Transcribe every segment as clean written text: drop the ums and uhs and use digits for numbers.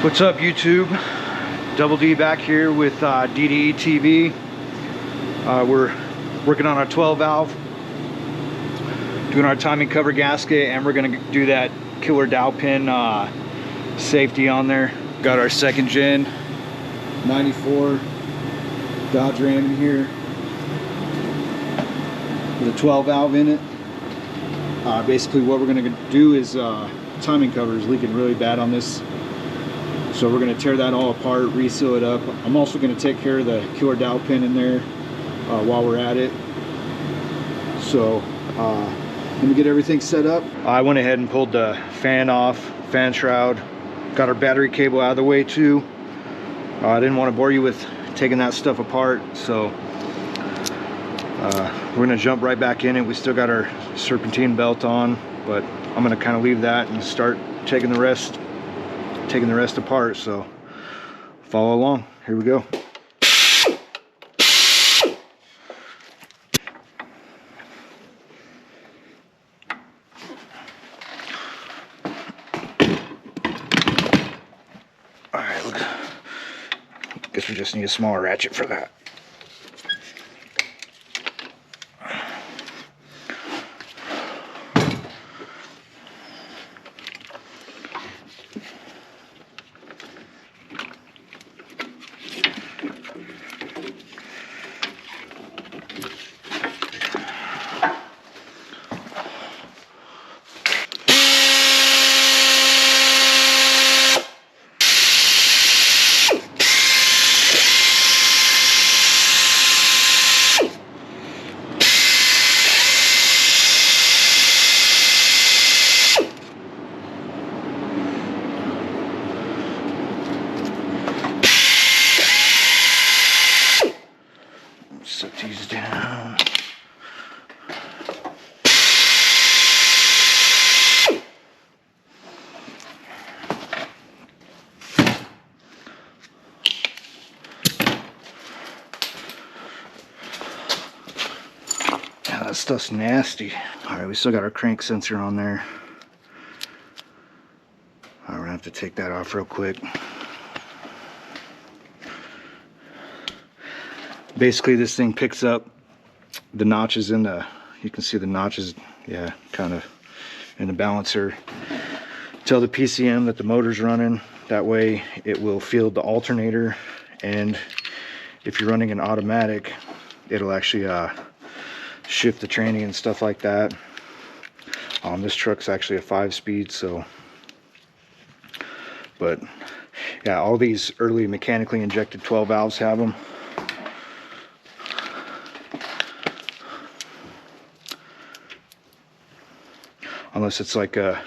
What's up, YouTube? Double D back here with DDE TV. We're working on our 12 valve, doing our timing cover gasket, and we're gonna do that killer dowel pin safety on there. Got our second gen 94 Dodge Ram in here with a 12 valve in it. Basically what we're gonna do is timing cover is leaking really bad on this. So we're going to tear that all apart, reseal it up. I'm also going to take care of the killer dowel pin in there while we're at it. So let me get everything set up. I went ahead and pulled the fan off, fan shroud. Got our battery cable out of the way too. I didn't want to bore you with taking that stuff apart, so we're going to jump right back in it. We still got our serpentine belt on, but I'm going to kind of leave that and start taking the rest apart. So follow along. Here we go. All right, look. Guess we just need a smaller ratchet for that. Set these down. Yeah, that stuff's nasty. All right, we still got our crank sensor on there. All right, we're gonna have to take that off real quick. Basically, this thing picks up the notches in the, you can see the notches, yeah, kind of in the balancer. Tell the PCM that the motor's running. That way it will field the alternator, and if you're running an automatic, it'll actually shift the training and stuff like that. This truck's actually a 5-speed, so, but yeah, all these early mechanically injected 12 valves have them. Unless it's like the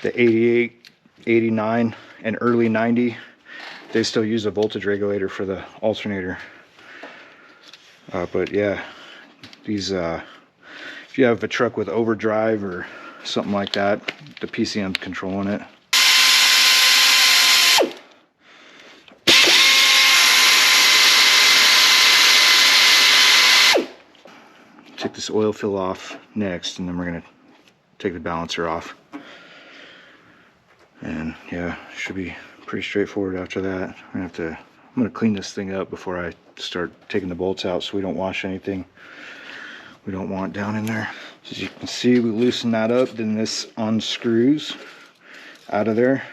88, 89, and early 90, they still use a voltage regulator for the alternator. But yeah, these, if you have a truck with overdrive or something like that, the PCM's controlling it. Take this oil fill off next, and then we're gonna take the balancer off. And yeah, should be pretty straightforward after that. I'm gonna clean this thing up before I start taking the bolts out, so we don't wash anything we don't want down in there. So as you can see, we loosen that up, then this unscrews out of there.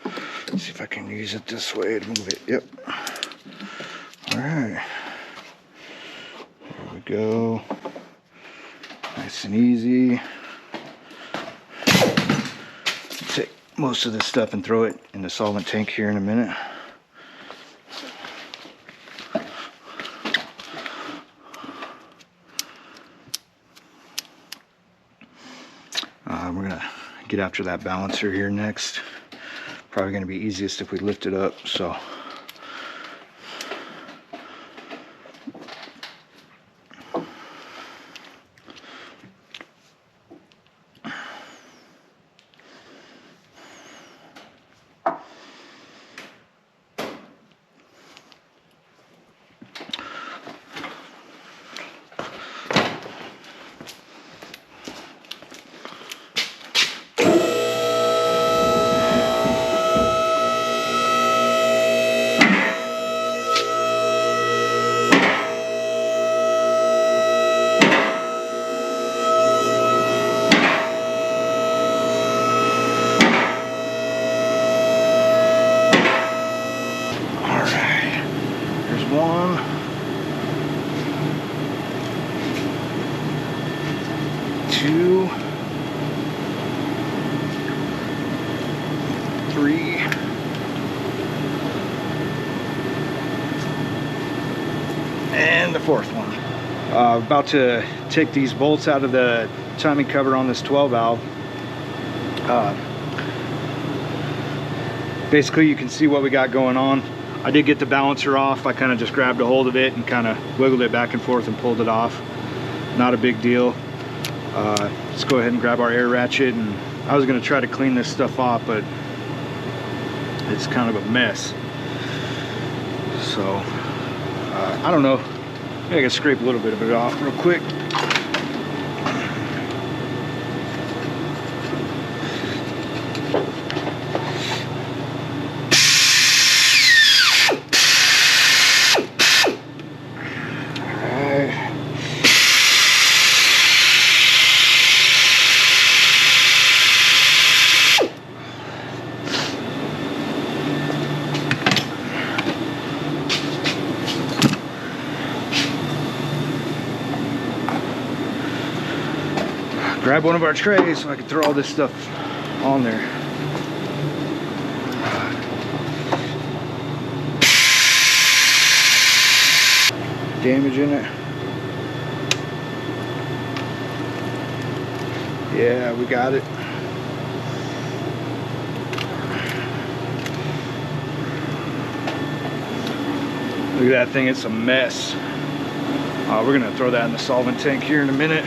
Let's see if I can use it this way to move it. Yep. All right, there we go. Nice and easy. Take most of this stuff and throw it in the solvent tank here in a minute. We're gonna get after that balancer here next. Probably gonna be easiest if we lift it up, so. 1, 2, 3, and the 4th one. About to take these bolts out of the timing cover on this 12 valve. Basically, you can see what we got going on. I did get the balancer off. I kind of just grabbed a hold of it and kind of wiggled it back and forth and pulled it off. Not a big deal. Let's go ahead and grab our air ratchet, and I was going to try to clean this stuff off, but it's kind of a mess. So I don't know, maybe I can scrape a little bit of it off real quick. Grab one of our trays so I can throw all this stuff on there. Damage in it. Yeah, we got it. Look at that thing, it's a mess. We're gonna throw that in the solvent tank here in a minute.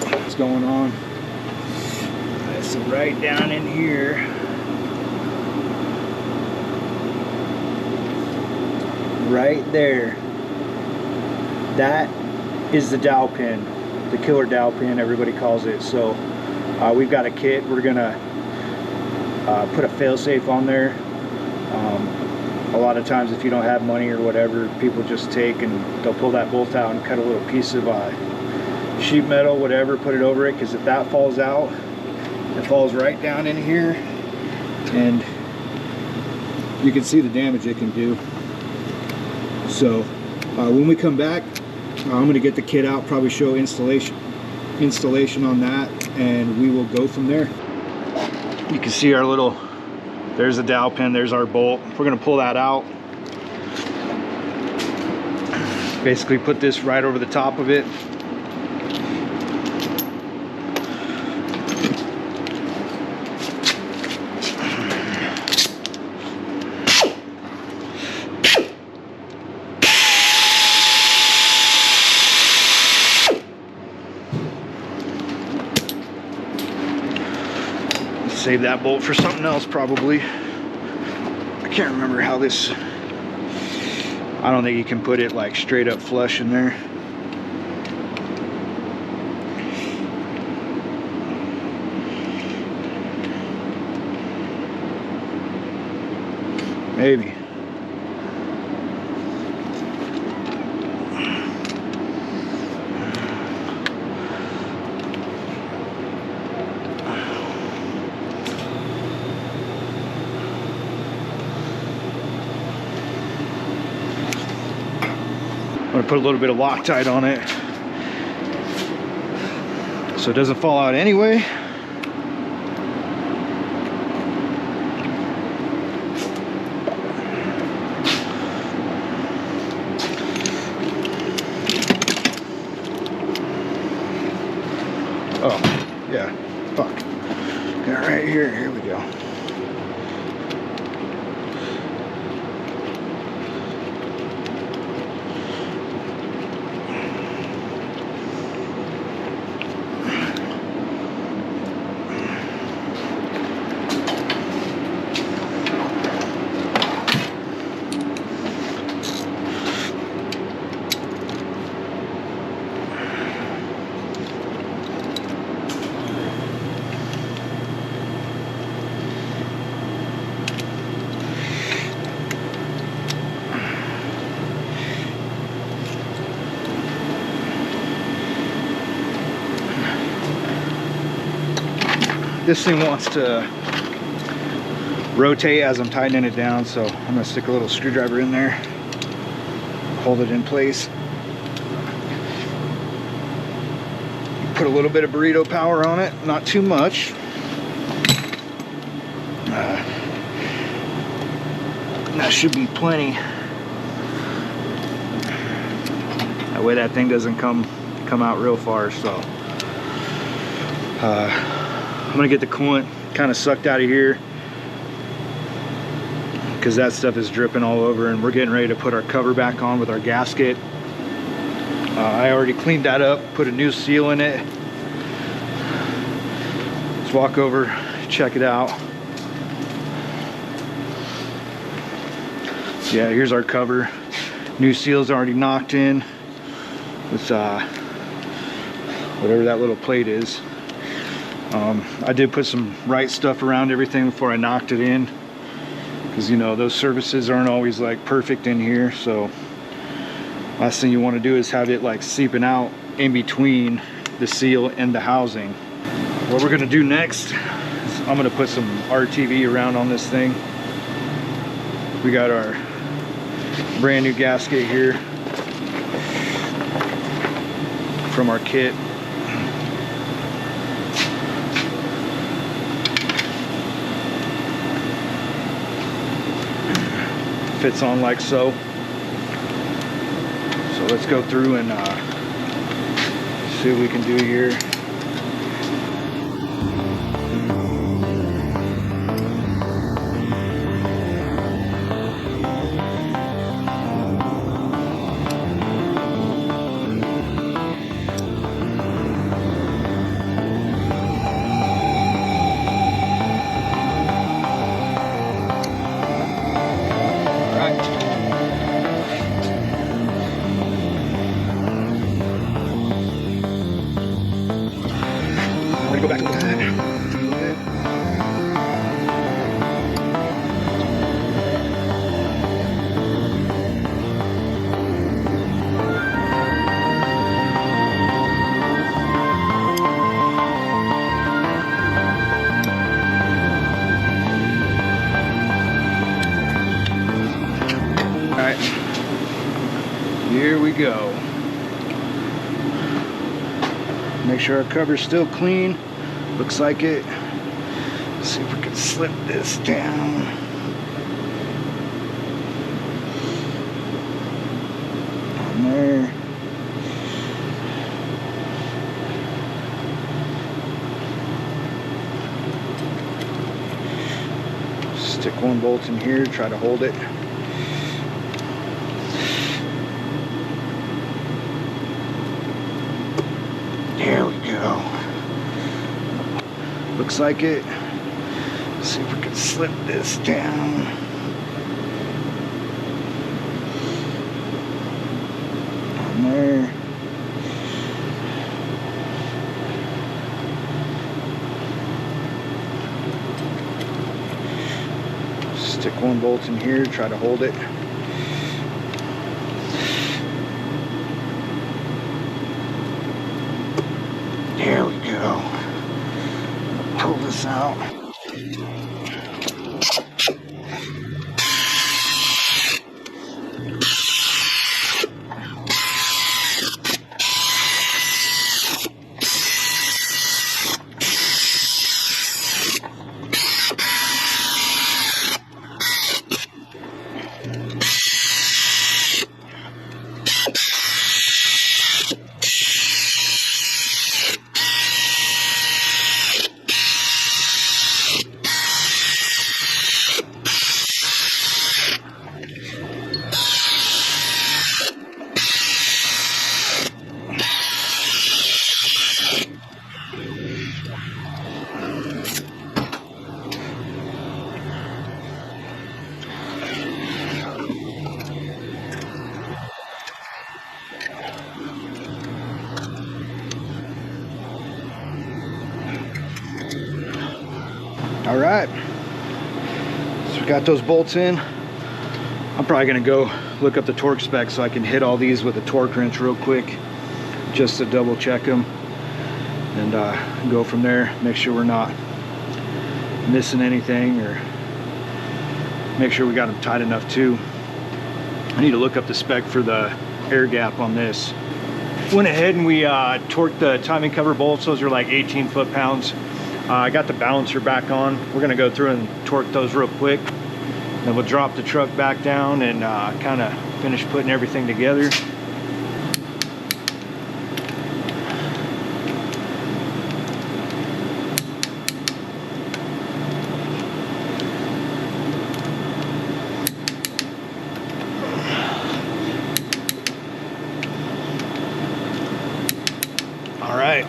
What's going on? It's right down in here. Right there. That is the dowel pin, the killer dowel pin, everybody calls it. So we've got a kit. We're gonna put a fail-safe on there. A lot of times, if you don't have money or whatever, people just take and they'll pull that bolt out and cut a little piece of sheet metal, whatever, put it over it, because if that falls out, it falls right down in here, and you can see the damage it can do. So when we come back, I'm going to get the kit out, probably show installation on that, and we will go from there. You can see our little, there's the dowel pin, there's our bolt. We're going to pull that out, basically put this right over the top of it. Save that bolt for something else probably. I can't remember how this, I don't think you can put it like straight up flush in there. Maybe. I'm going to put a little bit of Loctite on it so it doesn't fall out anyway. Oh, yeah, fuck. Got right here, here we go. This thing wants to rotate as I'm tightening it down. So I'm gonna stick a little screwdriver in there, hold it in place. Put a little bit of burrito power on it, not too much. That should be plenty. That way that thing doesn't come out real far. So I'm gonna get the coolant kind of sucked out of here, because that stuff is dripping all over, and we're getting ready to put our cover back on with our gasket. I already cleaned that up, put a new seal in it. Let's walk over, check it out. Yeah, here's our cover. New seal's already knocked in with whatever that little plate is. I did put some right stuff around everything before I knocked it in, because you know those surfaces aren't always like perfect in here. So last thing you want to do is have it like seeping out in between the seal and the housing. What we're gonna do next is I'm gonna put some RTV around on this thing. We got our brand new gasket here from our kit. Fits on like so. So let's go through and see what we can do here. Go back to that. All right, here we go. Make sure our cover's still clean. Looks like it. Let's see if we can slip this down. On there. Stick one bolt in here, try to hold it. There we go. Looks like it. Let's see if we can slip this down. On there. Stick one bolt in here, try to hold it. There we go. Pull this out. All right, so we got those bolts in. I'm probably gonna go look up the torque specs so I can hit all these with a torque wrench real quick, just to double check them, and go from there. Make sure we're not missing anything or make sure we got them tight enough too. I need to look up the spec for the air gap on this. Went ahead and we torqued the timing cover bolts. Those are like 18 foot-pounds. I got the balancer back on. We're gonna go through and torque those real quick. Then we'll drop the truck back down and kind of finish putting everything together. All right.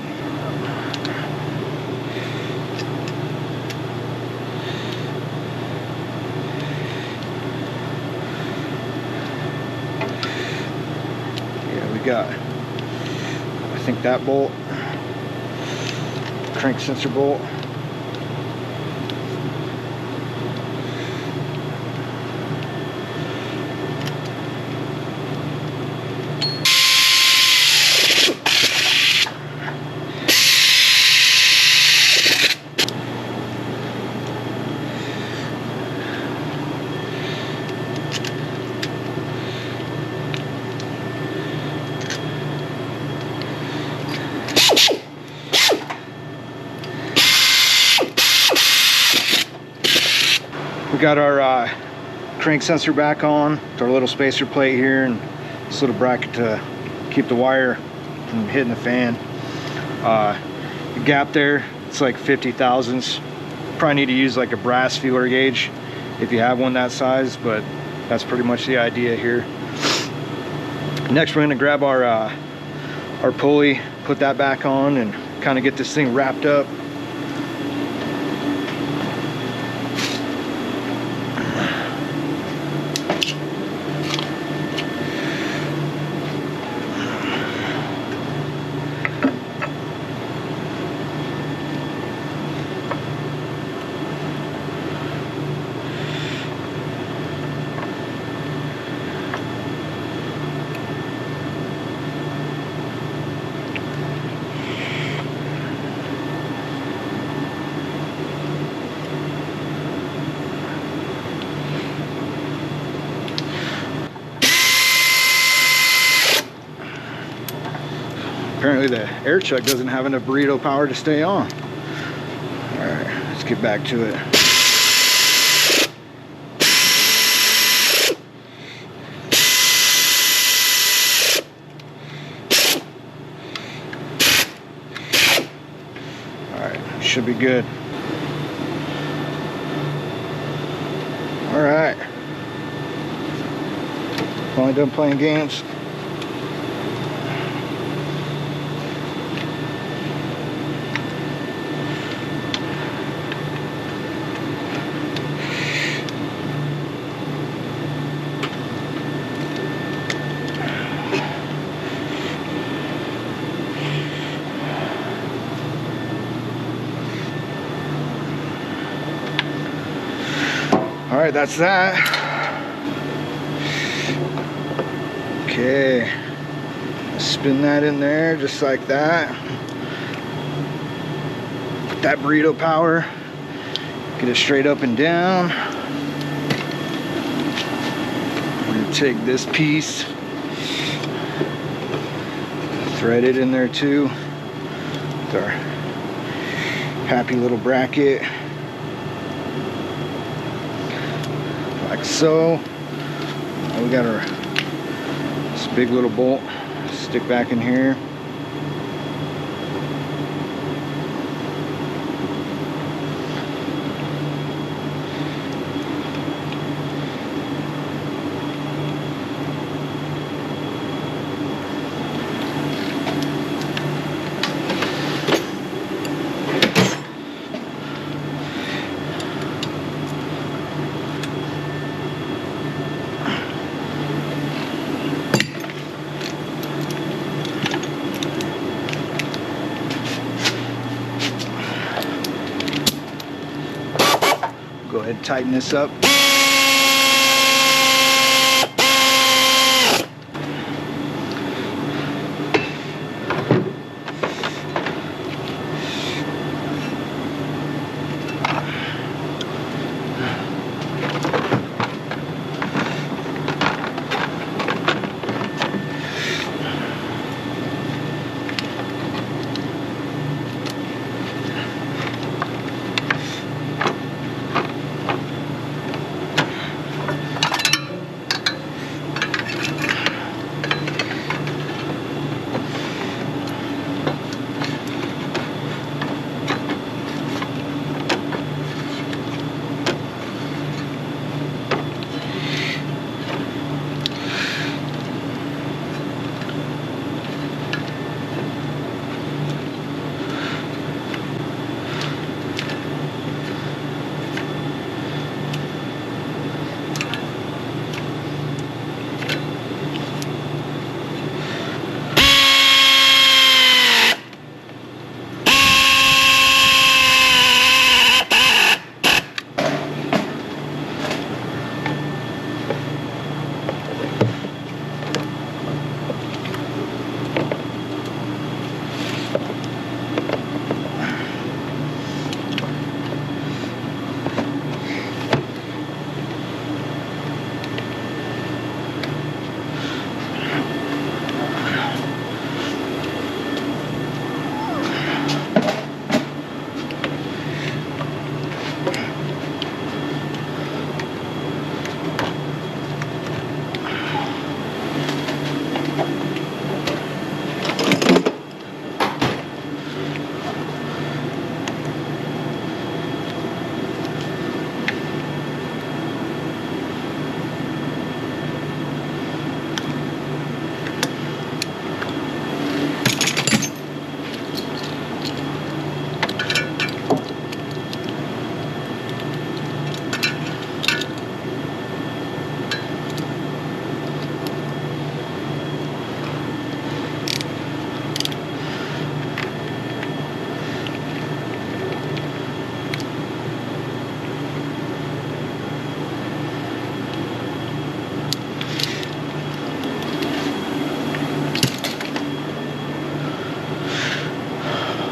Got, I think, that bolt, crank sensor bolt. We got our crank sensor back on with our little spacer plate here and this little bracket to keep the wire from hitting the fan. The gap there, it's like 50 thousandths. Probably need to use like a brass feeler gauge if you have one that size, but that's pretty much the idea here. Next, we're gonna grab our pulley, put that back on, and kind of get this thing wrapped up. Apparently the air chuck doesn't have enough burrito power to stay on. All right, let's get back to it. All right, should be good. All right, finally done playing games. All right, that's that. Okay, spin that in there just like that. Put that burrito power, get it straight up and down. We're gonna take this piece, thread it in there too, with our happy little bracket. Like so. And we got our this big little bolt stick back in here. Go ahead and tighten this up.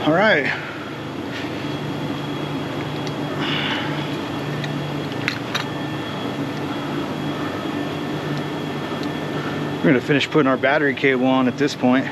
All right. We're going to finish putting our battery cable on at this point.